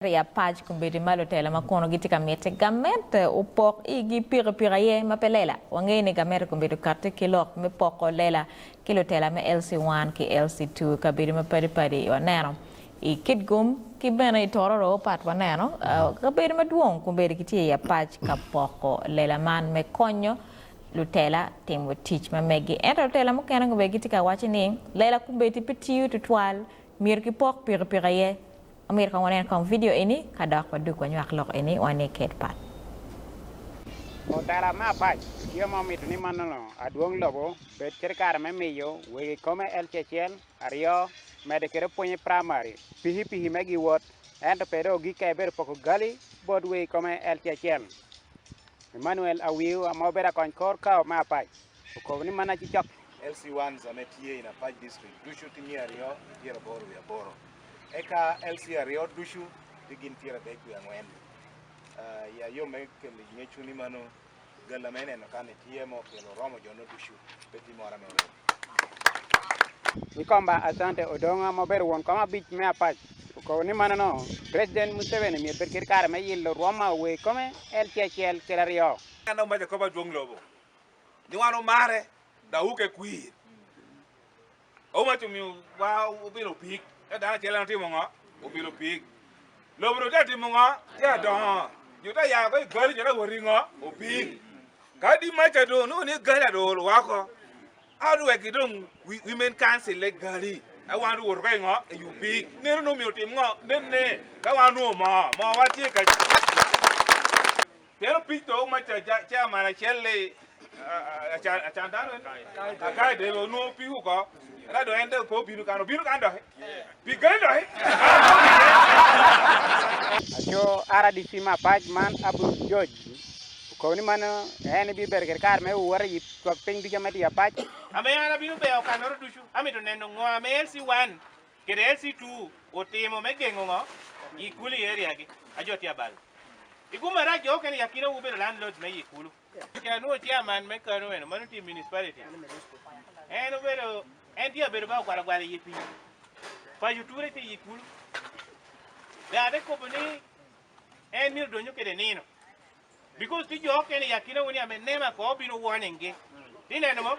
Ria page kumbedi Lutela makono gitika mete Gamente Opok igi pira ye mapelela wangene Gamente kumbedi karte kilok me poko lela Lutela me LCII ki LCII kabedi me padi wanero I kitgum ki bena itororo pat wanero kabedi me duong kumbedi kiti ya page ka poko lela man me konyo Lutela team would teach me megi ento Lutela mo kena kumbedi gitika watching lela kumbedi pitiu tutwal mirki pok pira ye Amir kawanan kong video ini kadak padu ko nyak lok ini wane ket pat. Lutela ma paj kia mo Mito ni manolo aduong lobo bet cerkar me miyo we come LCII ario mede kere ponye primary pihi megi wot ento pero gi keber poko gali bod we come LCII Emmanuel awiu amobera kon kor ka ma paj ko ni mana ci chok LC1 zametie ina paj district dushu tingi ario tira boru ya boro eka LCII dushu digin tira beku ya ngwen ya yo me ke nyechu ni mano gala mene no kane tiemo ke lo romo jono dushu beti mora me Ikomba asante odonga mober won kama bich me apach ko ni mano no president Museveni mi berkir kar me yillo roma we come LCII telario ana ma ko ba jong lobo ni wano mare da huke kui o ma tumi wa ubiro pik da chela timo ngo ubiro pik lobro da timo ngo ya don yuta ya ko gali jara wori ngo opik kadi ma cha do no ni gala do wako adu we kidong women council le gali I want to work ngo you pik ne no mi tim ngo ne ka wanu ma wati ka pero pik to ma cha ma na chelle a dano kai de no pi hu ko la do ende ko binu kan do bi gando ajo ara di sima paj man abu George ko ni mano ene bi berkir kar me wor yi ko ping di jamati ya paj ame ana binu be o kanoro dushu ami to nendo ngo ame LC1 ke LC2 o temo me gengo ngo ikuli area gi ajo tia bal iguma ra jo ken yakira ube landlord me ikulu ya no tia man me kanu en manu ti municipality en obero en dia bero ba gwara yipi pa yuture ti ikulu da de ko boni en mir donyo ke de nino because ti jo ken yakira woni ame nema ko binu warning ge dineno mo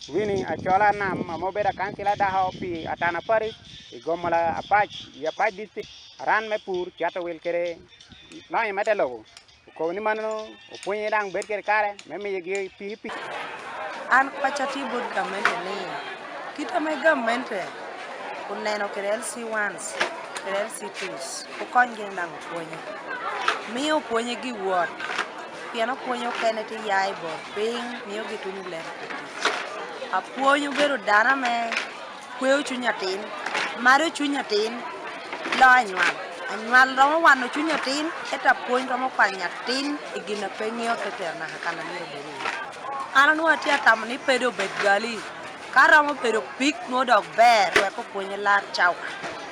Wini achola na mobera kansila da hopi atana pari igomola apach ya pach district ran me pur chato wil kere na yemete logo ko ni mano opunye dang berker kare me yegi pipi an pachati bud Gamente ni kita me Gamente uneno kere LC1s kere LC2s ukonge nang punye miyo punye gi wot piano punyo keneti yai bo ping miyo gituni ler apuonyo bero dana me kweo chunyatin maro chunyatin lo anyual romo wano chunyatin eta puonyo romo kwanyatin igina pengio keterna hakana miro beri ana nuwa tia tamani pedo bedgali karomo pedo pik no dog bear weko puonyo lar chau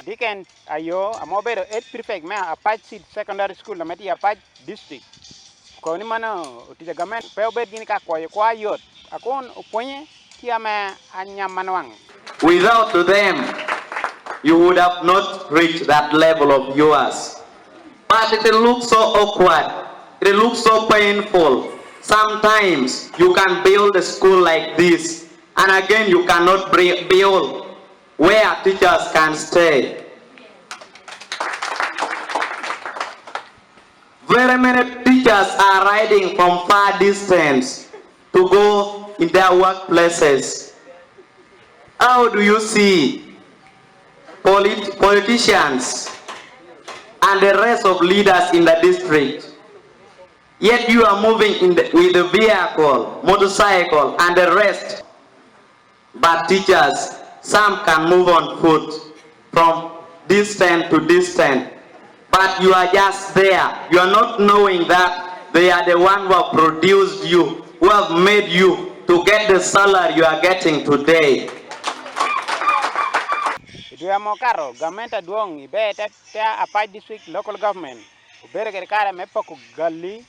diken ayo amobero 8 prefect me apach secondary school na meti apach district ko ni mano tija Gamente pe obed gini ka kwa yot akon opunye Without them, you would have not reached that level of yours. But it looks so awkward. It looks so painful. Sometimes you can build a school like this, and again you cannot build where teachers can stay. Very many teachers are riding from far distance to go in their workplaces. How do you see politicians and the rest of leaders in the district? Yet you are moving with the vehicle, motorcycle, and the rest. But teachers, some can move on foot from distance to distance. But you are just there. You are not knowing that they are the one who have produced you, who have made you to get the salary you are getting today. Dua mokaro Gamente duong ibete tia apach district local government uberger kare me poko gali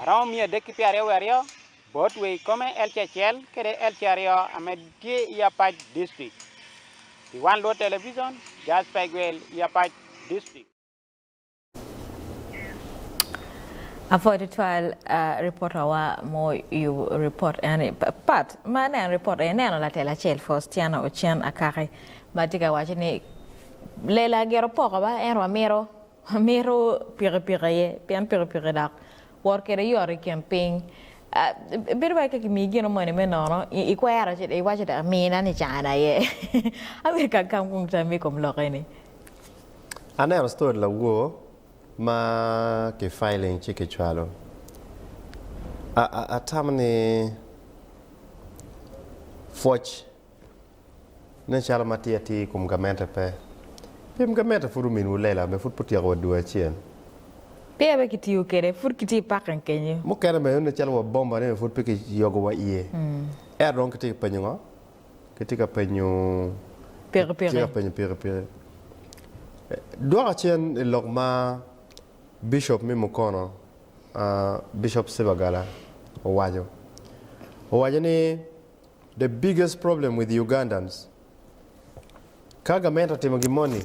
around mi de ki piare wario bot we come LCII kere LCII amedie ya apach district di wan lo television just pegwel ya apach district. Avoid trial reporter wa mo you report and but man report and latela acel Fustiano Ocen Akaki matika wachini lela gero poko ba ero miro pire ye pian pire dak workere yori camping bir ba ka mi gino mo ne no I kwara je I wache da mi na ni chana ye Amerika kam kung tami kom lokeni Ana story la wo ma ke filing chike chwalo a tamne foch ne chala matiati kum Gamente pe pim Gamente furu min wulela me fut putia go dua chien pe ba kiti ukere fur kiti pakan kenye mo kere me ne chala wa bomba ne fut piki yogo wa iye ron kiti penyo kiti ka penyo pere doa chien logma Bishop Mimukono, Bishop Sibagala, Owajo. Owajani, the biggest problem with Ugandans, Gamente timogimoni,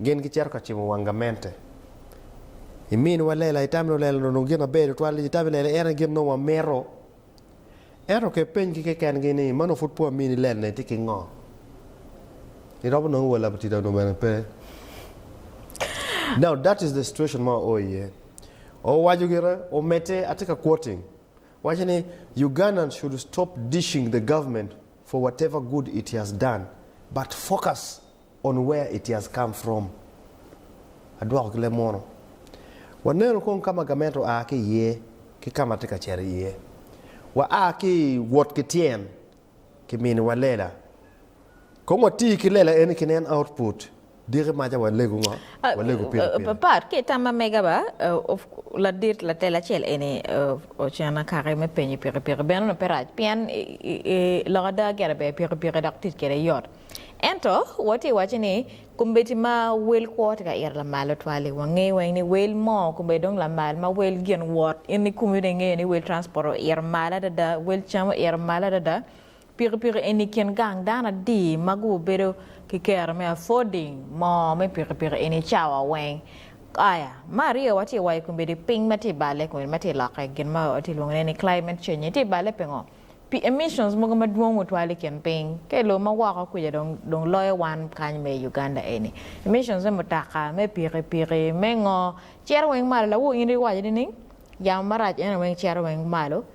gen kicherka chimo Gamente. Imin walela itamno lela no gina bere twali itabele era gino wa mero. Ero ke penji ke kan gini mano futpo mini lela ne tiki ngo. Irobo no wala batida no pe. Now that is the situation ma oye. O wajugira o mete atika quoting. Wajani Ugandans should stop dishing the government for whatever good it has done, but focus on where it has come from. Adwa kile mono. Wanero kon kama Gamente aki ye ki kama tika cheri ye. Wa aki wot kitien ki mini walela. Kongo ti kilela eni kinen output. Dire maja walego nga walego pire part ke tama mega ba la dir la tela acel ene Ocen Akaki me penye pire ben no peraj pian la da gere be pire dak tit kere yor ento wati wachini kumbeti ma wel kwot ga ir la malo twale wange wani wel mo kumbe dong la mal ma wel gen wot ini kumide nge ni wel transport ir mala da wel chama ir mala da pire eni ken gang dana di magu bedo kikera me affording mo me pire eni chawa weng aya Maria wati wai kumbe di ping mati bale kumbe mati la ka gen ma ati longene ni climate change ti bale pengo pi emissions mo ma duong mutwale campaign ke lo ma waka ku dong loyo wan kan me Uganda eni emissions mo taka me pire me ngo cher weng mal la wo indi waje ni yang maraj ena weng cher weng malo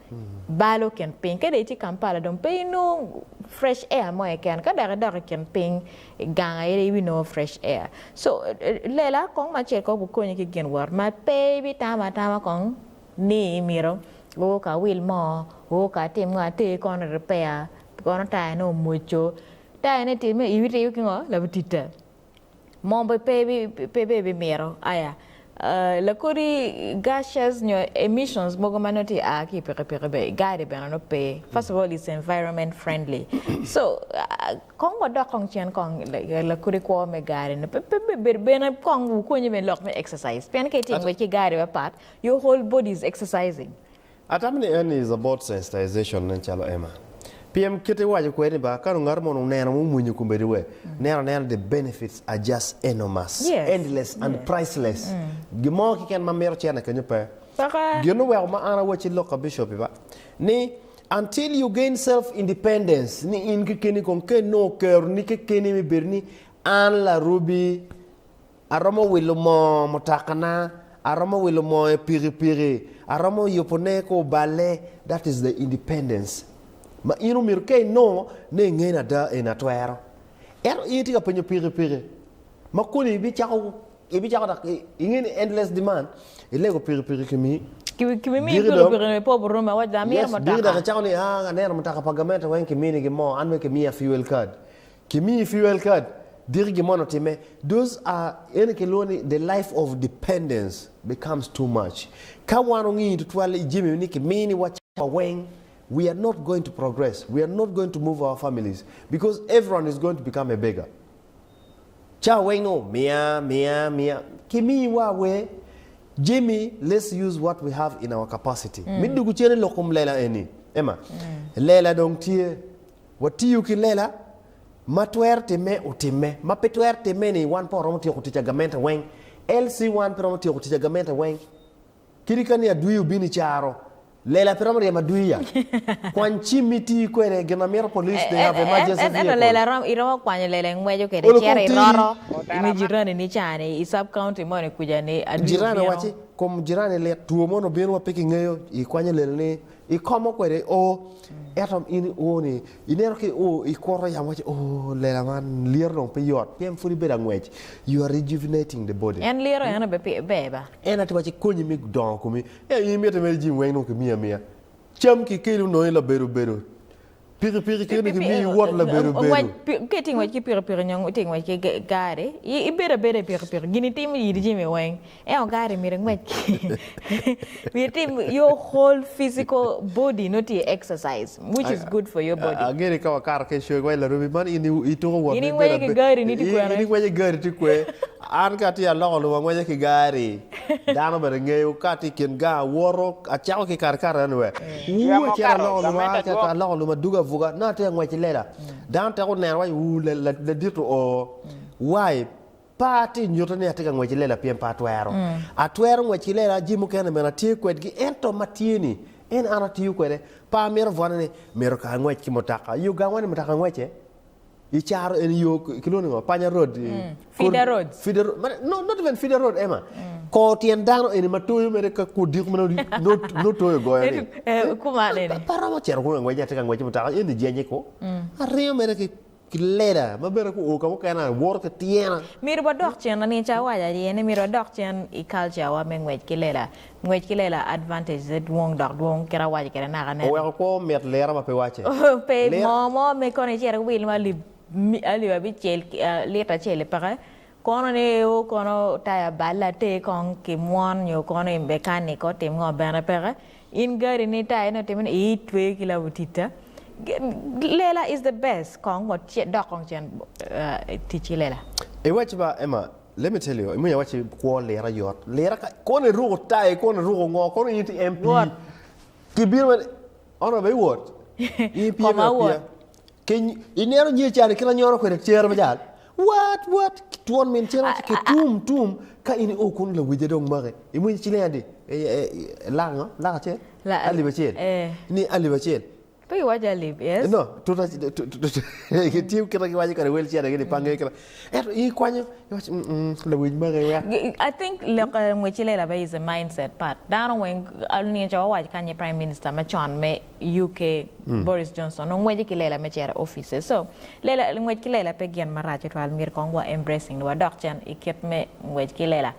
balo campaign ke de ti Kampala don pay no fresh air mo eken ka dara campaign ganga ere we no fresh air so lela kong ma che ko bu ko ni ki gen war ma pay bi tama kong ni miro go ka wil mo go ka tim nga te kon repair kon ta no mucho ta ne ti me iwi te ki ngo la bitita mo be pay bi miro aya la kuri gases nyo emissions mogo manoti aki pire be guide be no pay first of all it's environment friendly so kongo do kong chen kong la kuri ko me guide no be na kong ko ni be lok me exercise pen ke ting we ki guide part your whole body is exercising atamni is about sensitization nan chalo ema PM kete waje kwede ba kanu ngarmo no nena mu munyu kumbedi we nena the benefits are just enormous endless and priceless gimo ki ken mamero chena kenyo pe gino we ma ana wachi loka bishop ba ni until you gain self independence ni in keni kon ken no ker ni keni mi berni an la rubi aramo wilo mo motakana aramo wilo mo pire aramo yopone ko bale that is the independence ma inu mirke no ne ngena da ena twero iti ka penyo pire ma kuni bi chako da ingeni endless demand ilego pire kimi mi ko pire po buruma wajda mi ma ta da chako ni ne ma ta ka Gamente wen kimi ni mo an me kimi fuel card dirigi mono time those are ene ke loni the life of dependence becomes too much ka wano ngi to twale jimi ni kimi ni wa wen we are not going to progress. We are not going to move our families because everyone is going to become a beggar. Cha weno mia. Kimi wa we Jimmy, let's use what we have in our capacity. Midugu chene lokum lela eni. Emma. Lela dong tie. Wati yuki lela matwer time utime mapetwer time ni wan po romo tiyo kuticha Gamente weng LCII pero romo tiyo kuticha Gamente weng kirikani adui ubini charo lela pero romo ya duya kwanchi miti kwere genamero police they have emergency vehicle lela ram iro kwanye lela ngwejo kede chere roro ni jirani ni chane i sub county mone kuja ni adui jirani wachi kom jirani le tuo mono biro wa peki ngeyo i kwanye lela ni i komo kwere o etom ini o ni inero ke o i koro ya wachi o lela man lier no pe yot pem furi beda ngwej you are rejuvenating the body en liero yana be beba en ati wachi konyi mi don ko mi e yimi te me jim wen no ke mia cham ki kelu no la beru piri ke ni mi wot la beru ke ting wachi piri nyong ting wachi gare I bere piri gini tim yidi jimi wen e o gare mi ngwej mi tim your whole physical body not exercise which is good for your body agere ka kar ke shoy wai la rubi man ini ito ko ini ngwej ke gare ni ti kwere ini ngwej gare ti kwe an ka ti alo lo ngwej ke gare dano bere ngeyo ka ti ken ga woro a chawo ke kar anwe wu che alo lo ma ka alo lo ma duga vuga na te ngwej lela dan te ko ne wai wu la dito o wai pati nyoto ne ateka ngwej lela piem patwero atwero ngwej lela jimu kene mena tie kwed gi ento matieni en ana tiu kwede pa mero vonane mero ka ngwej ki motaka yu ga wani motaka ngweche I charo en yo kiloni ngo panya road feeder road no not even feeder road ema ko tien dano en matoyo mere ka ku dik mano no toyo go yani kuma nene para mo chero ko ngweja teka ngweja motaka en jenye ko areo mere ki leda mabere ko o ka mo kana wor ka tiena miro badok chen ni chawa ya yene miro dok chen I culture wa mengwej kilela advantage that wong dok wong kera waje kera na kana o ko met lera ma pe wache pe momo me kone chero wil ma ali wa bi chel leta chele para kono ne o kono taya balla te kon ki mon yo kono mechanic ko tem ngo bana para in gari ni taya no tem I 2 kila butita lela is the best kong what dok kong chen teach lela e wachi ba Emma let me tell you imu ya wachi ko lera yot lera ko ne rugo tai ko ne rugo ngo ko ne yiti MP ki bir ono be wot I pia ke inero nyi chane kila nyoro ko ne cher majal what tuon min cher ke tum ka ini o kun le wije dong mare imu chi lendi la che ali bachel ni ali bachel Pay waja live, yes? No, team kira waja kare wheelchair lagi dipanggil kira. I kwanyo, lebih banyak. I think Mwichile is a mindset part. Dano when alni jawa waja kanye Prime Minister machon me UK Boris Johnson no mweji kilela me chair offices. So lela mweji kilela pe gian maraje to almir kongwa embracing wa dokchan ikep me mweji kilela.